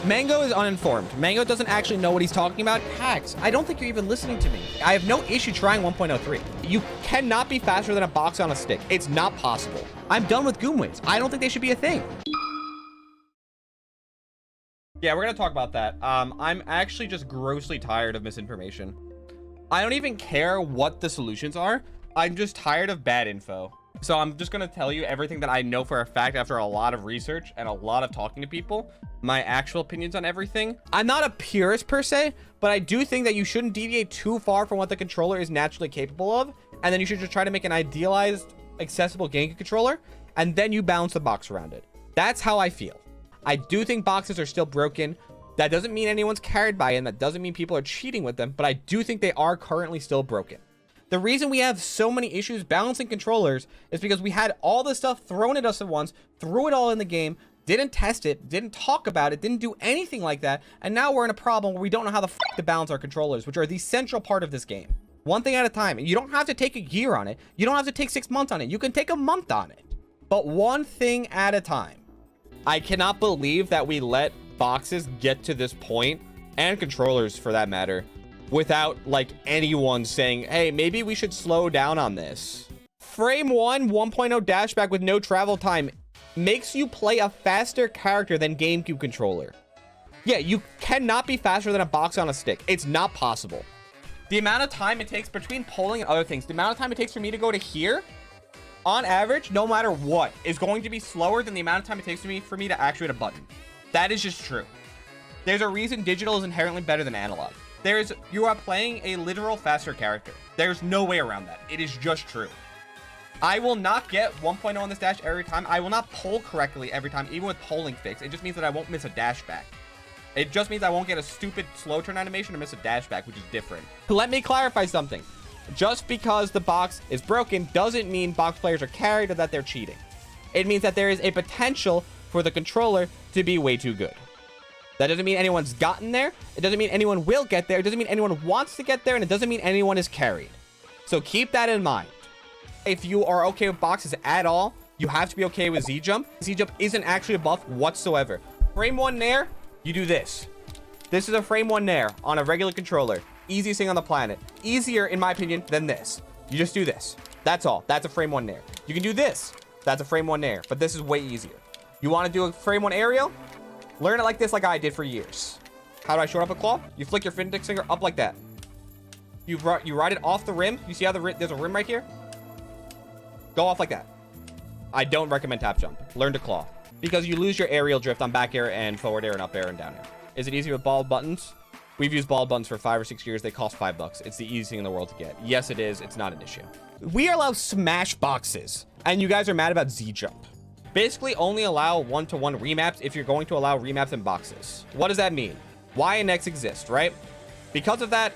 Mango is uninformed. Mango doesn't actually know what he's talking about. Hacks, I don't think you're even listening to me. I have no issue trying 1.03. You cannot be faster than a box on a stick. It's not possible. I'm done with Goomways. I don't think they should be a thing. Yeah, we're gonna talk about that. I'm actually just grossly tired of misinformation. I don't even care what the solutions are. I'm just tired of bad info. So I'm just gonna tell you everything that I know for a fact after a lot of research and a lot of talking to people, my actual opinions on everything. I'm not a purist per se, but I do think that you shouldn't deviate too far from what the controller is naturally capable of. And then you should just try to make an idealized, accessible Gamecube controller, and then you balance the box around it. That's how I feel. I do think boxes are still broken. That doesn't mean anyone's carried by it, and that doesn't mean people are cheating with them, but I do think they are currently still broken. The reason we have so many issues balancing controllers is because we had all this stuff thrown at us at once, threw it all in the game, didn't test it, didn't talk about it, didn't do anything like that, and now we're in a problem where we don't know how the f to balance our controllers, which are the central part of this game. One thing at a time. You don't have to take a year on it. You don't have to take 6 months on it. You can take a month on it, but one thing at a time. I cannot believe that we let boxes get to this point, and controllers for that matter, without like anyone saying, hey, maybe we should slow down on this. Frame 1 1.0 dashback with no travel time makes you play a faster character than GameCube controller. Yeah, you cannot be faster than a box on a stick. It's not possible. The amount of time it takes between polling and other things, the amount of time it takes for me to go to here, on average, no matter what, is going to be slower than the amount of time it takes for me to actuate a button. That is just true. There's a reason digital is inherently better than analog. You are playing a literal faster character. There's no way around that. It is just true. I will not get 1.0 on this dash every time. I will not poll correctly every time, even with polling fix. It just means that I won't miss a dash back. It just means I won't get a stupid slow turn animation or miss a dash back, which is different. Let me clarify something. Just because the box is broken doesn't mean box players are carried or that they're cheating. It means that there is a potential for the controller to be way too good. That doesn't mean anyone's gotten there. It doesn't mean anyone will get there. It doesn't mean anyone wants to get there. And it doesn't mean anyone is carried. So keep that in mind. If you are okay with boxes at all, you have to be okay with Z-Jump. Z-Jump isn't actually a buff whatsoever. Frame 1 Nair, you do this. This is a frame 1 Nair on a regular controller. Easiest thing on the planet. Easier, in my opinion, than this. You just do this. That's all. That's a frame 1 Nair. You can do this. That's a frame 1 Nair. But this is way easier. You want to do a frame 1 aerial? Learn it like this, like I did for years. How do I short up a claw? You flick your index finger up like that. You ride it off the rim. You see how there's a rim right here? Go off like that. I don't recommend tap jump. Learn to claw. Because you lose your aerial drift on back air and forward air and up air and down air. Is it easy with ball buttons? We've used ball buttons for 5 or 6 years. They cost $5. It's the easiest thing in the world to get. Yes, it is. It's not an issue. We allow smash boxes. And you guys are mad about Z-Jump. Basically only allow one-to-one remaps if you're going to allow remaps in boxes. What does that mean? Y and X exist, right? Because of that,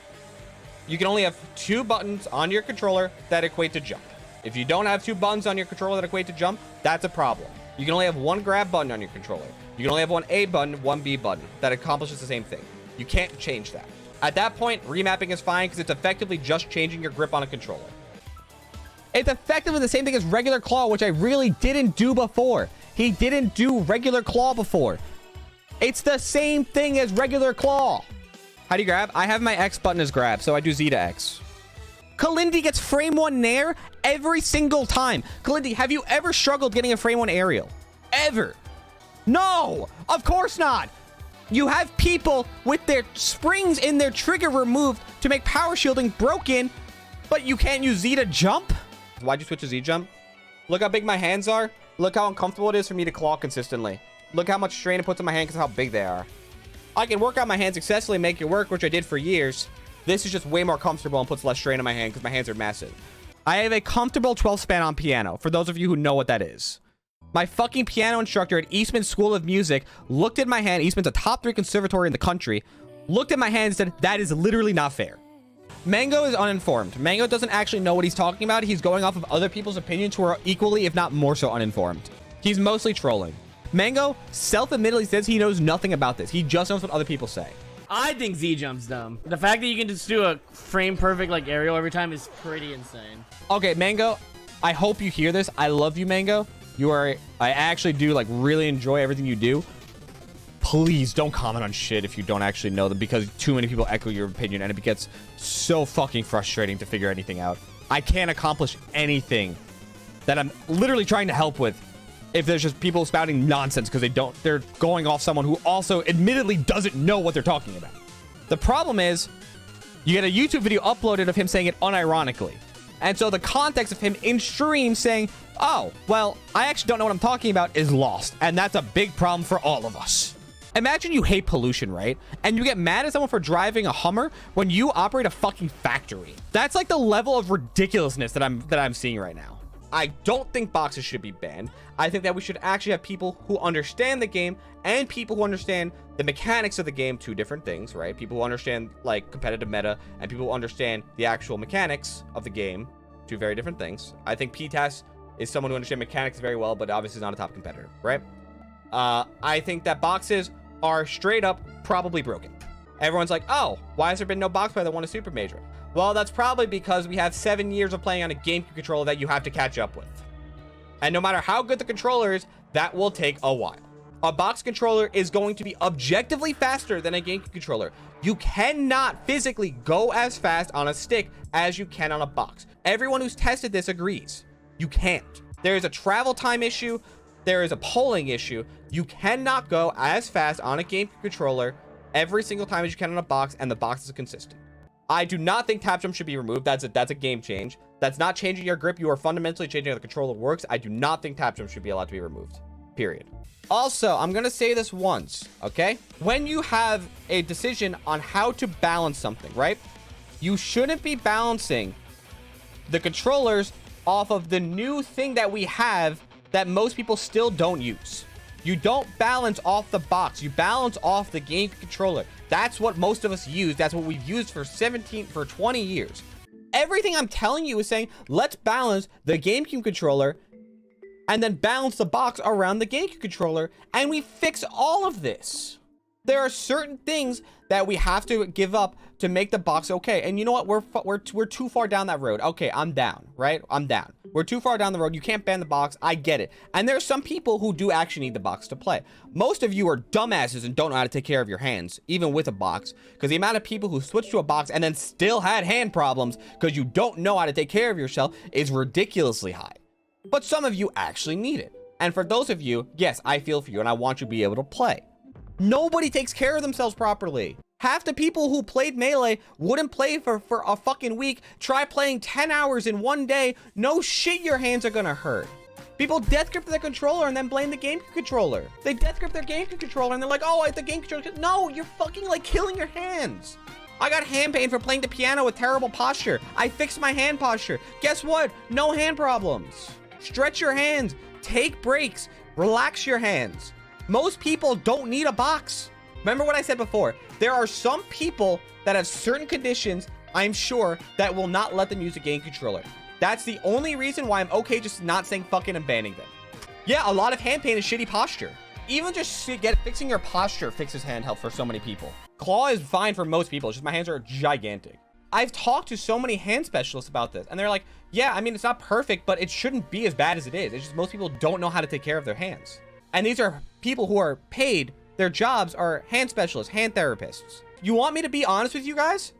you can only have 2 buttons on your controller that equate to jump. If you don't have 2 buttons on your controller that equate to jump, that's a problem. You can only have 1 grab button on your controller. You can only have 1 A button, 1 B button that accomplishes the same thing. You can't change that. At that point, remapping is fine because it's effectively just changing your grip on a controller. It's effectively the same thing as regular claw, which I really didn't do before. He didn't do regular claw before. It's the same thing as regular claw. How do you grab? I have my X button as grab, so I do Z to X. Kalindi gets frame 1 Nair every single time. Kalindi, have you ever struggled getting a frame 1 aerial? Ever? No, of course not. You have people with their springs in their trigger removed to make power shielding broken, but you can't use Z to jump? Why'd you switch to Z-Jump? Look how big my hands are. Look how uncomfortable it is for me to claw consistently. Look how much strain it puts on my hand because of how big they are. I can work out my hands successfully and make it work, which I did for years. This is just way more comfortable and puts less strain on my hand because my hands are massive. I have a comfortable 12 span on piano, for those of you who know what that is. My fucking piano instructor at Eastman School of Music looked at my hand. Eastman's a top 3 conservatory in the country. Looked at my hand and said, that is literally not fair. Mango is uninformed. Mango doesn't actually know what he's talking about. He's going off of other people's opinions who are equally, if not more so, uninformed. He's mostly trolling. Mango self-admittedly says he knows nothing about this. He just knows what other people say. I think Z-Jump's dumb. The fact that you can just do a frame perfect like aerial every time is pretty insane. Okay, Mango, I hope you hear this. I love you, Mango. I actually do like really enjoy everything you do. please don't comment on shit if you don't actually know them, because too many people echo your opinion and it gets so fucking frustrating to figure anything out. I can't accomplish anything that I'm literally trying to help with if there's just people spouting nonsense because they're going off someone who also admittedly doesn't know what they're talking about. The problem is you get a YouTube video uploaded of him saying it unironically. And so the context of him in stream saying, oh, well, I actually don't know what I'm talking about is lost. And that's a big problem for all of us. Imagine you hate pollution, right? And you get mad at someone for driving a Hummer when you operate a fucking factory. That's like the level of ridiculousness that I'm seeing right now. I don't think boxes should be banned. I think that we should actually have people who understand the game and people who understand the mechanics of the game, two different things, right? People who understand like competitive meta and people who understand the actual mechanics of the game, two very different things. I think PTAS is someone who understands mechanics very well, but obviously is not a top competitor, right? I think that boxes are straight up probably broken. Everyone's like, oh, why has there been no box player that won a super major? Well, that's probably because we have 7 years of playing on a Gamecube controller that you have to catch up with. And no matter how good the controller is, that will take a while. A box controller is going to be objectively faster than a Gamecube controller. You cannot physically go as fast on a stick as you can on a box. Everyone who's tested this agrees. You can't. There is a travel time issue. There is a polling issue. You cannot go as fast on a Gamecube controller every single time as you can on a box, and the box is consistent. I do not think tap jump should be removed. That's a game change. That's not changing your grip. You are fundamentally changing how the controller works. I do not think tap jump should be allowed to be removed. Period. Also, I'm going to say this once, okay? When you have a decision on how to balance something, right? You shouldn't be balancing the controllers off of the new thing that we have that most people still don't use. You don't balance off the box. You balance off the game controller. That's what most of us use. That's what we've used for 20 years. Everything I'm telling you is saying, let's balance the GameCube controller and then balance the box around the GameCube controller, and we fix all of this. There are certain things that we have to give up to make the box okay. And you know what? We're too far down that road. Okay, I'm down, right? I'm down. We're too far down the road. You can't ban the box. I get it. And there are some people who do actually need the box to play. Most of you are dumbasses and don't know how to take care of your hands, even with a box. Because the amount of people who switch to a box and then still had hand problems because you don't know how to take care of yourself is ridiculously high. But some of you actually need it. And for those of you, yes, I feel for you and I want you to be able to play. Nobody takes care of themselves properly. Half the people who played Melee wouldn't play for a fucking week. Try playing 10 hours in one day. No shit, your hands are gonna hurt. People death grip their controller and then blame the GameCube controller. They death grip their GameCube controller and they're like, oh, the GameCube controller. No, you're fucking like killing your hands. I got hand pain for playing the piano with terrible posture. I fixed my hand posture. Guess what? No hand problems. Stretch your hands. Take breaks. Relax your hands. Most people don't need a box. Remember what I said before. There are some people that have certain conditions, I'm sure, that will not let them use a game controller. That's the only reason why I'm okay just not saying fucking and banning them. Yeah, a lot of hand pain is shitty posture. Even just fixing your posture fixes hand health for so many people. Claw is fine for most people. It's just my hands are gigantic. I've talked to so many hand specialists about this, and they're like, yeah, I mean, it's not perfect, but it shouldn't be as bad as it is. It's just most people don't know how to take care of their hands. And these are people who are paid. Their jobs are hand specialists, hand therapists. You want me to be honest with you guys?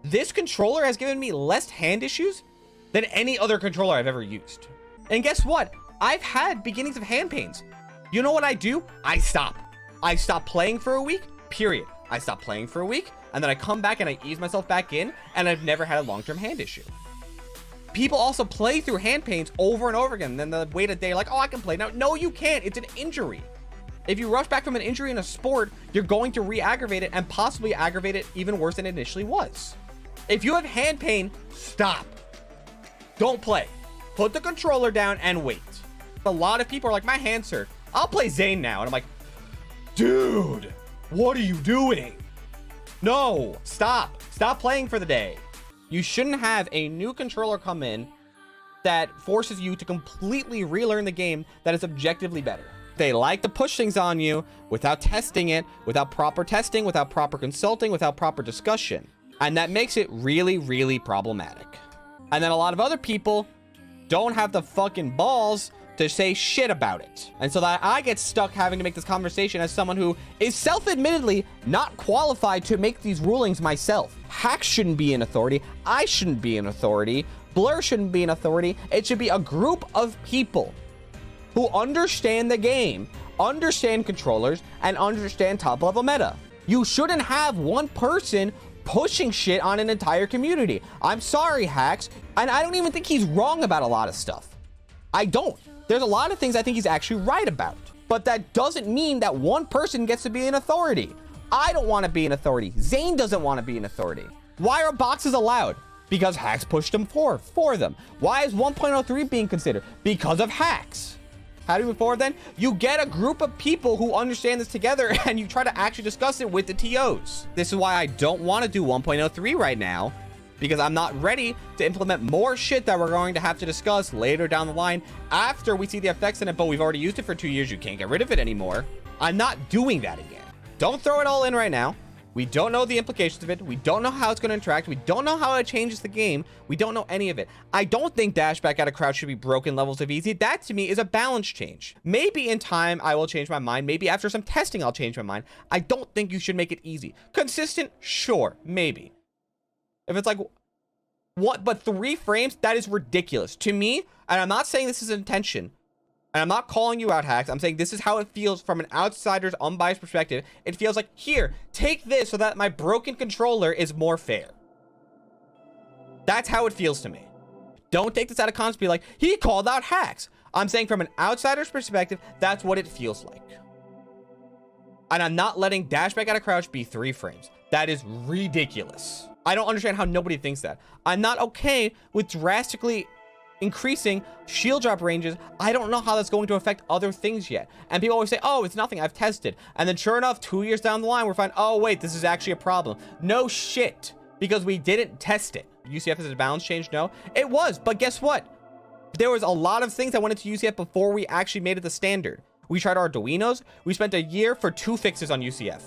This controller has given me less hand issues than any other controller I've ever used. And guess what? I've had beginnings of hand pains. You know what I do? I stop. I stop playing for a week, period. I stop playing for a week, and then I come back and I ease myself back in, and I've never had a long-term hand issue. People also play through hand pains over and over again. And then they wait a day like, oh, I can play now. No, you can't. It's an injury. If you rush back from an injury in a sport, you're going to re-aggravate it and possibly aggravate it even worse than it initially was. If you have hand pain, stop. Don't play. Put the controller down and wait. A lot of people are like, my hands hurt. I'll play Zane now. And I'm like, dude, what are you doing? No, stop. Stop playing for the day. You shouldn't have a new controller come in that forces you to completely relearn the game that is objectively better. They like to push things on you without testing it, without proper testing, without proper consulting, without proper discussion. And that makes it really, really problematic. And then a lot of other people don't have the fucking balls to say shit about it. And so that I get stuck having to make this conversation as someone who is self-admittedly not qualified to make these rulings myself. Hacks shouldn't be an authority. I shouldn't be an authority. Blur shouldn't be an authority. It should be a group of people who understand the game, understand controllers, and understand top-level meta. You shouldn't have one person pushing shit on an entire community. I'm sorry, Hacks, and I don't even think he's wrong about a lot of stuff. I don't. There's a lot of things I think he's actually right about, but that doesn't mean that one person gets to be an authority. I don't want to be an authority. Zane doesn't want to be an authority. Why are boxes allowed? Because Hacks pushed them for them. Why is 1.03 being considered? Because of Hacks. How do you move forward then? You get a group of people who understand this together and you try to actually discuss it with the TOs. This is why I don't want to do 1.03 right now, because I'm not ready to implement more shit that we're going to have to discuss later down the line after we see the effects in it, but we've already used it for 2 years. You can't get rid of it anymore. I'm not doing that again. Don't throw it all in right now. We don't know the implications of it. We don't know how it's going to interact. We don't know how it changes the game. We don't know any of it. I don't think dashback out of crouch should be broken levels of easy. That to me is a balance change. Maybe in time I will change my mind. Maybe after some testing I'll change my mind. I don't think you should make it easy. Consistent? Sure, maybe. If it's like, what, but 3 frames? That is ridiculous to me. And I'm not saying this is intention. And I'm not calling you out, Hacks. I'm saying this is how it feels from an outsider's unbiased perspective. It feels like, here, take this so that my broken controller is more fair. That's how it feels to me. Don't take this out of context and be like, he called out Hacks. I'm saying from an outsider's perspective, that's what it feels like. And I'm not letting dashback out of crouch be 3 frames. That is ridiculous. I don't understand how nobody thinks that. I'm not okay with drastically increasing shield drop ranges. I don't know how that's going to affect other things yet. And people always say, oh, it's nothing, I've tested. And then sure enough, 2 years down the line, we're finding, oh wait, this is actually a problem. No shit, because we didn't test it. UCF is a balance change? No, it was. But guess what? There was a lot of things that went into UCF before we actually made it the standard. We tried Arduinos. We spent a year for 2 fixes on UCF.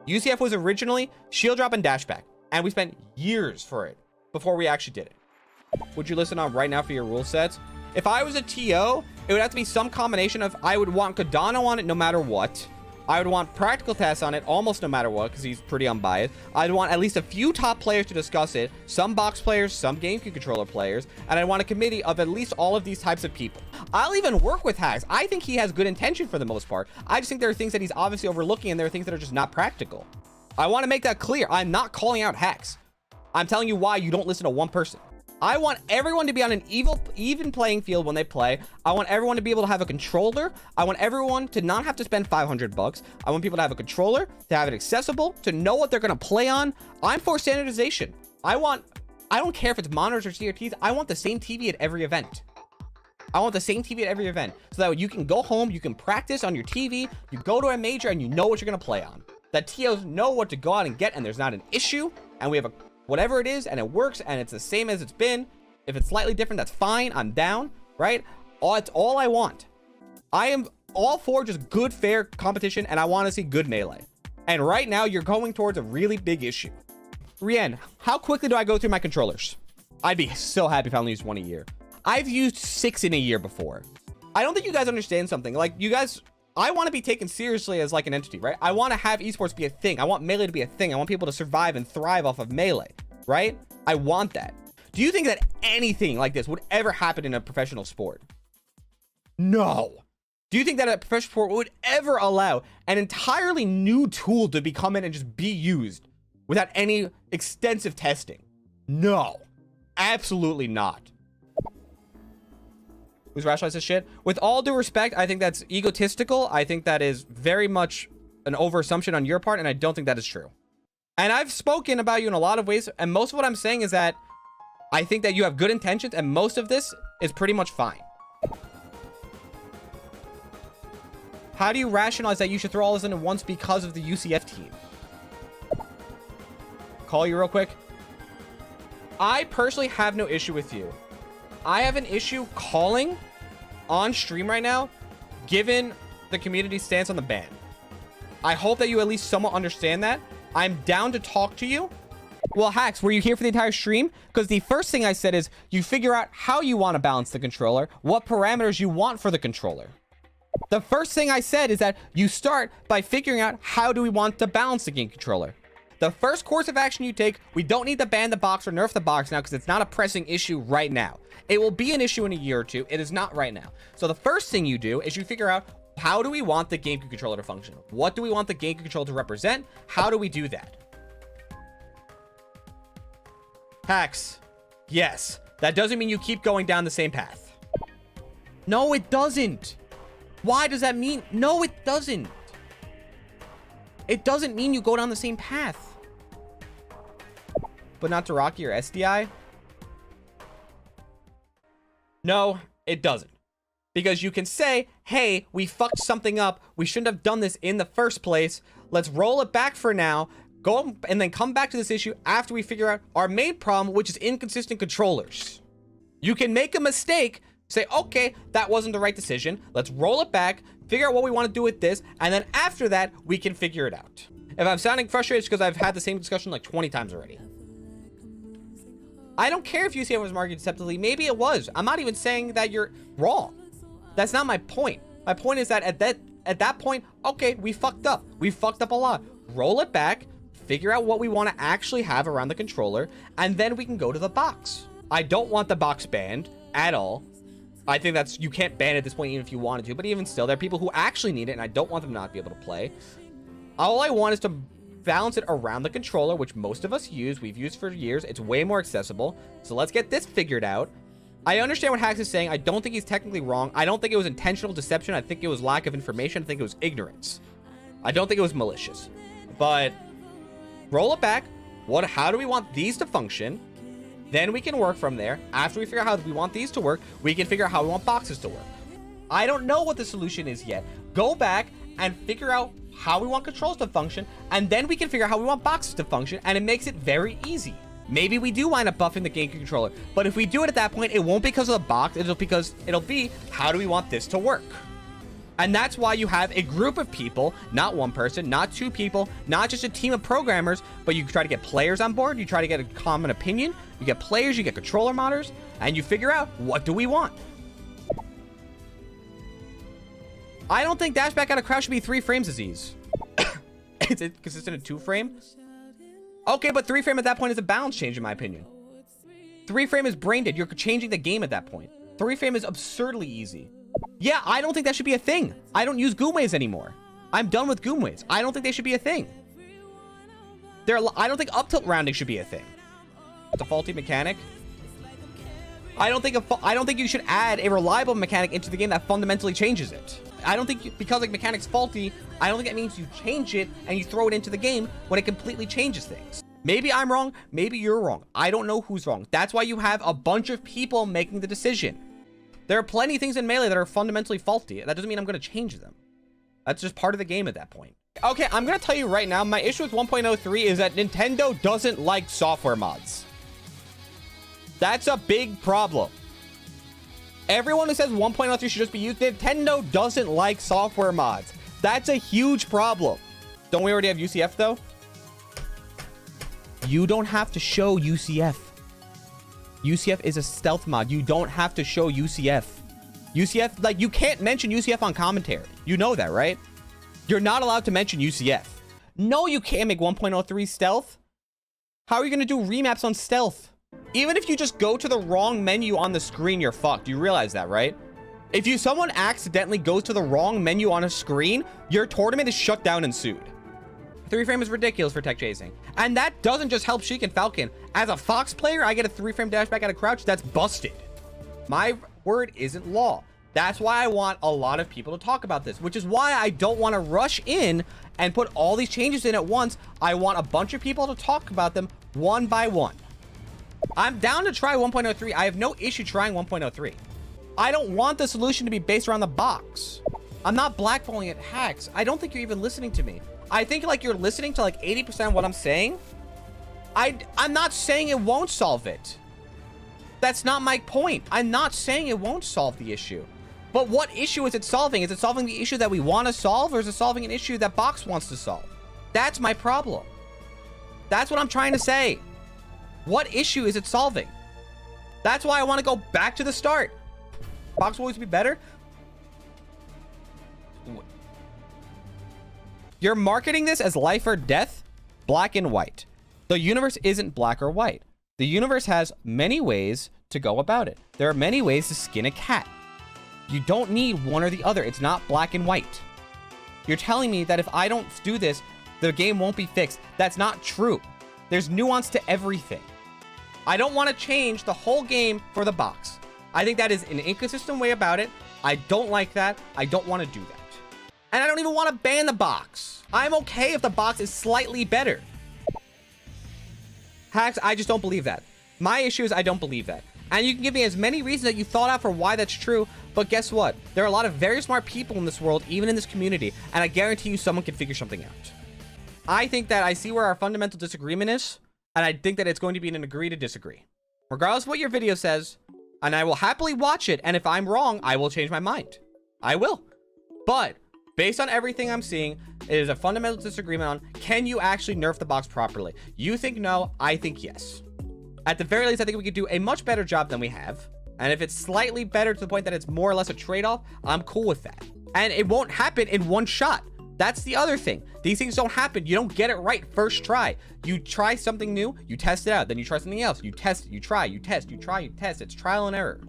UCF was originally shield drop and dashback, and we spent years for it before we actually did it. Would you listen on right now for your rule sets? If I was a TO, it would have to be some combination of, I would want Cardano on it no matter what. I would want practical tests on it almost no matter what, because he's pretty unbiased. I'd want at least a few top players to discuss it, some box players, some GameCube controller players, and I want a committee of at least all of these types of people. I'll even work with Hacks. I think he has good intention for the most part. I just think there are things that he's obviously overlooking, and there are things that are just not practical. I want to make that clear. I'm not calling out Hacks. I'm telling you why you don't listen to one person. I want everyone to be on an even playing field when they play. I want everyone to be able to have a controller. I want everyone to not have to spend $500. I want people to have a controller, to have it accessible, to know what they're going to play on. I'm for standardization. I don't care if it's monitors or CRTs. I want the same TV at every event. I want the same TV at every event so that you can go home, you can practice on your TV, you go to a major and you know what you're going to play on. That TOs know what to go out and get, and there's not an issue, and we have a whatever it is, and it works, and it's the same as it's been. If it's slightly different, that's fine. I'm down, right? It's all I want. I am all for just good, fair competition, and I want to see good melee. And right now, you're going towards a really big issue. Rien, how quickly do I go through my controllers? I'd be so happy if I only used 1 a year. I've used 6 in a year before. I don't think you guys understand something. Like, you guys, I want to be taken seriously as like an entity, right? I want to have esports be a thing. I want melee to be a thing. I want people to survive and thrive off of melee, right? I want that. Do you think that anything like this would ever happen in a professional sport? No. Do you think that a professional sport would ever allow an entirely new tool to come in and just be used without any extensive testing? No, absolutely not. Who's rationalized this shit? With all due respect, I think that's egotistical. I think that is very much an overassumption on your part, and I don't think that is true. And I've spoken about you in a lot of ways, and most of what I'm saying is that I think that you have good intentions, and most of this is pretty much fine. How do you rationalize that you should throw all this in at once because of the UCF team? Call you real quick. I personally have no issue with you. I have an issue calling on stream right now, given the community stance on the ban. I hope that you at least somewhat understand that. I'm down to talk to you. Well, Hacks, were you here for the entire stream? Because the first thing I said is you figure out how you want to balance the controller, what parameters you want for the controller. The first thing I said is that you start by figuring out how do we want to balance the game controller. The first course of action you take, we don't need to ban the box or nerf the box now because it's not a pressing issue right now. It will be an issue in a year or two. It is not right now. So the first thing you do is you figure out how do we want the GameCube controller to function? What do we want the GameCube controller to represent? How do we do that? Hacks. Yes. That doesn't mean you keep going down the same path. No, it doesn't. Why does that mean? No, it doesn't. It doesn't mean you go down the same path. But not to Rocky or SDI? No, it doesn't. Because you can say, hey, we fucked something up. We shouldn't have done this in the first place. Let's roll it back for now. Go and then come back to this issue after we figure out our main problem, which is inconsistent controllers. You can make a mistake, say, okay, that wasn't the right decision. Let's roll it back, figure out what we want to do with this, and then after that, we can figure it out. If I'm sounding frustrated, it's because I've had the same discussion like 20 times already. I don't care if UCF was marketed deceptively. Maybe it was. I'm not even saying that you're wrong. That's not my point. My point is that at that point, okay, we fucked up. We fucked up a lot. Roll it back, figure out what we want to actually have around the controller, and then we can go to the box. I don't want the box banned at all. I think that's, you can't ban it at this point even if you wanted to, but even still, there are people who actually need it, and I don't want them to not be able to play. All I want is to balance it around the controller, which most of us use. We've used for years. It's way more accessible. So let's get this figured out. I understand what Hacks is saying. I don't think he's technically wrong. I don't think it was intentional deception. I think it was lack of information. I think it was ignorance. I don't think it was malicious. But roll it back. How do we want these to function? Then we can work from there. After we figure out how we want these to work, we can figure out how we want boxes to work. I don't know what the solution is yet. Go back and figure out how we want controls to function, and then we can figure out how we want boxes to function, and it makes it very easy. Maybe we do wind up buffing the GameCube controller, but if we do it at that point, it won't be because of the box. It'll be how do we want this to work? And that's why you have a group of people, not one person, not two people, not just a team of programmers, but you try to get players on board. You try to get a common opinion. You get players, you get controller modders, and you figure out what do we want. I don't think dash back out of crouch should be 3 frames disease. Is it consistent in 2 frame? Okay, but 3 frame at that point is a balance change in my opinion. 3 frame is brain dead. You're changing the game at that point. 3 frame is absurdly easy. Yeah, I don't think that should be a thing. I don't use Goomways anymore. I'm done with Goomways. I don't think they should be a thing. I don't think up tilt rounding should be a thing. It's a faulty mechanic. I don't think you should add a reliable mechanic into the game that fundamentally changes it. I don't think because like mechanic's faulty, I don't think that means you change it and you throw it into the game when it completely changes things. Maybe I'm wrong. Maybe you're wrong. I don't know who's wrong. That's why you have a bunch of people making the decision. There are plenty of things in Melee that are fundamentally faulty. That doesn't mean I'm going to change them. That's just part of the game at that point. Okay, I'm going to tell you right now, my issue with 1.03 is that Nintendo doesn't like software mods. That's a big problem. Everyone who says 1.03 should just be used, Nintendo doesn't like software mods. That's a huge problem. Don't we already have UCF though? You don't have to show UCF. UCF is a stealth mod. You don't have to show UCF. UCF, like, you can't mention UCF on commentary. You know that, right? You're not allowed to mention UCF. No, you can't make 1.03 stealth. How are you going to do remaps on stealth? Even if you just go to the wrong menu on the screen, you're fucked. You realize that, right? If someone accidentally goes to the wrong menu on a screen, your tournament is shut down and sued. 3 frame is ridiculous for tech chasing. And that doesn't just help Sheik and Falcon. As a Fox player, I get a 3 frame dash back out of crouch. That's busted. My word isn't law. That's why I want a lot of people to talk about this, which is why I don't want to rush in and put all these changes in at once. I want a bunch of people to talk about them one by one. I'm down to try 1.03. I have no issue trying 1.03. I don't want the solution to be based around the box. I'm not blackballing at Hacks. I don't think you're even listening to me. I think like you're listening to like 80% of what I'm saying. I'm not saying it won't solve it. That's not my point. I'm not saying it won't solve the issue. But what issue is it solving? Is it solving the issue that we want to solve, or is it solving an issue that Box wants to solve? That's my problem. That's what I'm trying to say. What issue is it solving? That's why I want to go back to the start. Box will always be better. You're marketing this as life or death, black and white. The universe isn't black or white. The universe has many ways to go about it. There are many ways to skin a cat. You don't need one or the other. It's not black and white. You're telling me that if I don't do this, the game won't be fixed. That's not true. There's nuance to everything. I don't want to change the whole game for the box. I think that is an inconsistent way about it. I don't like that. I don't want to do that. And I don't even want to ban the box. I'm okay if the box is slightly better. Hacks, I just don't believe that. My issue is I don't believe that. And you can give me as many reasons that you thought out for why that's true, but guess what? There are a lot of very smart people in this world, even in this community, and I guarantee you someone can figure something out. I think that I see where our fundamental disagreement is, and I think that it's going to be an agree to disagree. Regardless of what your video says, and I will happily watch it, and if I'm wrong, I will change my mind. I will. But based on everything I'm seeing, it is a fundamental disagreement on, can you actually nerf the box properly? You think no, I think yes. At the very least, I think we could do a much better job than we have. And if it's slightly better to the point that it's more or less a trade-off, I'm cool with that. And it won't happen in one shot. That's the other thing. These things don't happen. You don't get it right first try. You try something new, you test it out. Then you try something else. You test it, you try, you test, you try, you test. It's trial and error.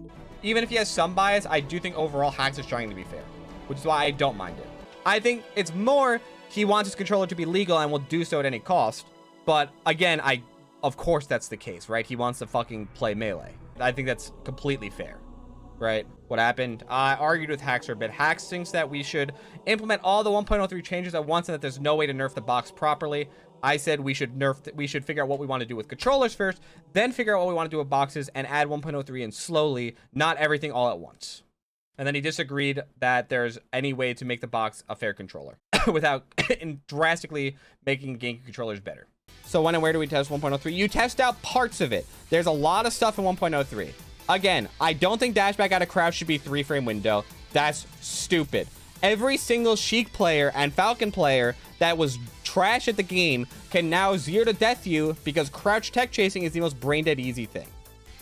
Even if he has some bias, I do think overall Hacks is trying to be fair, which is why I don't mind it. I think it's more he wants his controller to be legal and will do so at any cost. But again, of course that's the case, right? He wants to fucking play Melee. I think that's completely fair, right? What happened? I argued with Hacks for a bit. Hacks thinks that we should implement all the 1.03 changes at once and that there's no way to nerf the box properly. I said we should figure out what we want to do with controllers first, then figure out what we want to do with boxes and add 1.03 in slowly, not everything all at once. And then he disagreed that there's any way to make the box a fair controller without drastically making Gamecube controllers better. So when and where do we test 1.03? You test out parts of it. There's a lot of stuff in 1.03. Again, I don't think dashback out of crouch should be 3-frame window. That's stupid. Every single Sheik player and Falcon player that was trash at the game can now 0 to death you because crouch tech chasing is the most brain dead easy thing.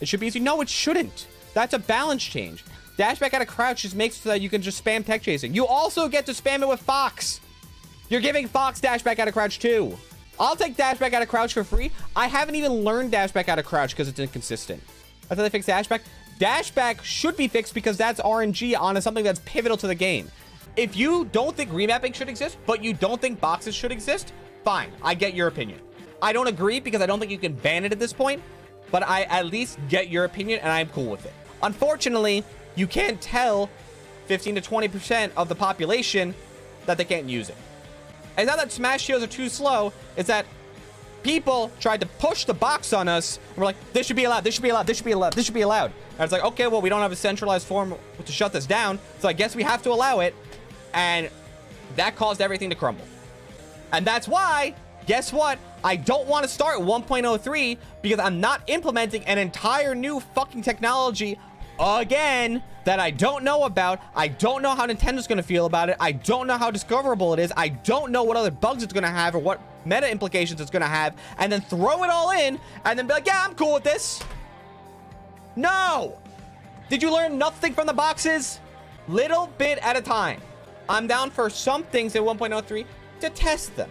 It should be easy. No, it shouldn't. That's a balance change. Dashback out of crouch just makes it so that you can just spam tech chasing. You also get to spam it with Fox. You're giving Fox dashback out of crouch too. I'll take dashback out of crouch for free. I haven't even learned dashback out of crouch because it's inconsistent. I thought they fixed dashback. Dashback should be fixed because that's RNG on something that's pivotal to the game. If you don't think remapping should exist, but you don't think boxes should exist, fine. I get your opinion. I don't agree because I don't think you can ban it at this point, but I at least get your opinion and I'm cool with it. Unfortunately, you can't tell 15 to 20% of the population that they can't use it. It's not that Smash Shields are too slow, it's that people tried to push the box on us, and we're like, this should be allowed, this should be allowed, this should be allowed, this should be allowed. And it's like, okay, well, we don't have a centralized form to shut this down, so I guess we have to allow it, and that caused everything to crumble. And that's why, guess what? I don't want to start 1.03 because I'm not implementing an entire new fucking technology again that I don't know about. I don't know how Nintendo's going to feel about it. I don't know how discoverable it is. I don't know what other bugs it's going to have or what meta implications it's going to have, and then throw it all in and then be like, yeah, I'm cool with this. No. Did you learn nothing from the boxes? Little bit at a time. I'm down for some things in 1.03 to test them.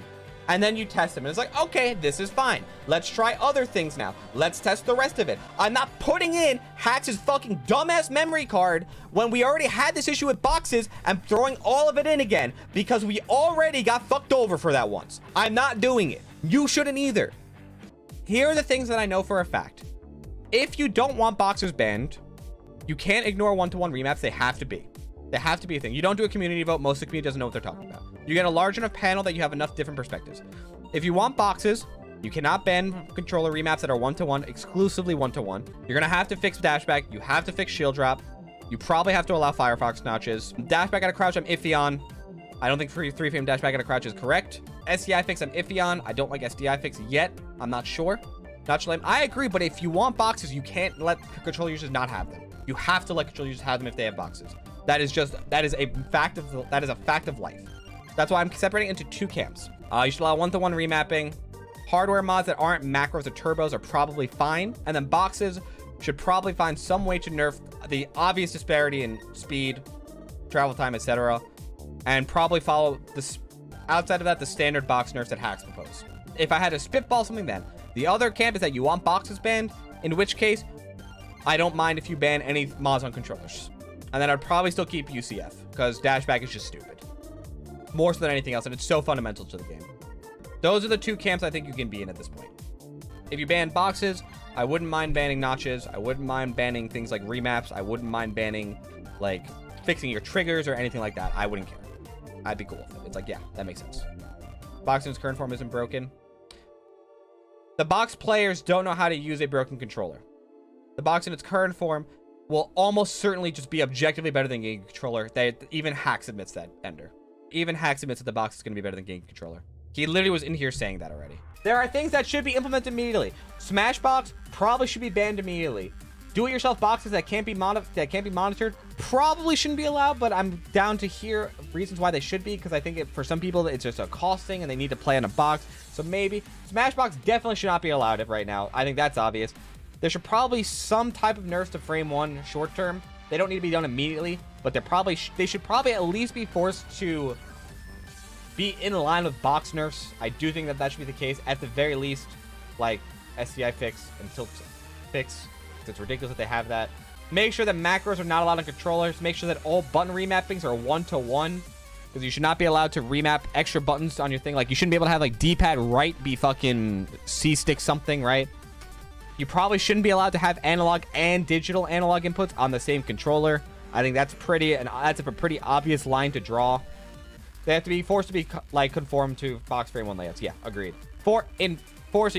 And then you test them and it's like, okay, this is fine. Let's try other things now. Let's test the rest of it. I'm not putting in Hacks' fucking dumbass memory card when we already had this issue with boxes and throwing all of it in again because we already got fucked over for that once. I'm not doing it. You shouldn't either. Here are the things that I know for a fact. If you don't want boxers banned, you can't ignore one-to-one remaps. They have to be. They have to be a thing. You don't do a community vote. Most of the community doesn't know what they're talking about. You get a large enough panel that you have enough different perspectives. If you want boxes, you cannot ban controller remaps that are one-to-one, exclusively one-to-one. You're going to have to fix dashback. You have to fix shield drop. You probably have to allow Firefox notches. Dashback out of crouch, I'm iffy on. I don't think 3-frame dashback out of crouch is correct. SDI fix, I'm iffy on. I don't like SDI fix yet. I'm not sure. Not sure. I agree, but if you want boxes, you can't let controller users not have them. You have to let controller users have them if they have boxes. That is a fact of life. That's why I'm separating into two camps. You should allow one-to-one remapping. Hardware mods that aren't macros or turbos are probably fine. And then boxes should probably find some way to nerf the obvious disparity in speed, travel time, etc. And probably follow this. Outside of that, the standard box nerfs that hacks propose. If I had to spitball something then, the other camp is that you want boxes banned, in which case, I don't mind if you ban any mods on controllers. And then I'd probably still keep UCF, because dashback is just stupid. More so than anything else, and it's so fundamental to the game. Those are the two camps I think you can be in at this point. If you ban boxes, I wouldn't mind banning notches. I wouldn't mind banning things like remaps. I wouldn't mind banning, like, fixing your triggers or anything like that. I wouldn't care. I'd be cool with it. It's like, yeah, that makes sense. Box in its current form isn't broken. The box players don't know how to use a broken controller. The box in its current form will almost certainly just be objectively better than game controller. Even Hacks admits that, Ender. Even Hacks admits that the box is going to be better than game controller. He literally was in here saying that already. There are things that should be implemented immediately. Smashbox probably should be banned immediately. Do-it-yourself boxes that can't be monitored probably shouldn't be allowed, but I'm down to hear reasons why they should be, because I think for some people it's just a cost thing and they need to play on a box. So maybe Smashbox definitely should not be allowed right now. I think that's obvious. There should probably some type of nerfs to frame one short term. They don't need to be done immediately, but they should probably at least be forced to be in line with box nerfs. I do think that should be the case at the very least, like SCI fix and tilt fix. It's ridiculous that they have that. Make sure that macros are not allowed on controllers. Make sure that all button remappings are 1-to-1, because you should not be allowed to remap extra buttons on your thing. Like, you shouldn't be able to have like D-pad right be fucking C-stick something, right? You probably shouldn't be allowed to have analog and digital analog inputs on the same controller. I think that's a pretty obvious line to draw. They have to be forced to be like conform to box frame 1 layouts. Yeah, agreed. So you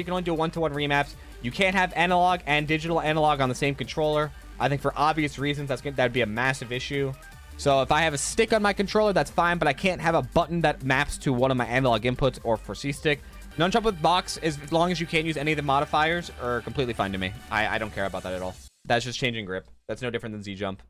can only do 1-to-1 remaps. You can't have analog and digital analog on the same controller. I think for obvious reasons, that'd be a massive issue. So if I have a stick on my controller, that's fine, but I can't have a button that maps to one of my analog inputs or for C-stick. Nunchuck with box, as long as you can't use any of the modifiers, are completely fine to me. I don't care about that at all. That's just changing grip. That's no different than Z-jump.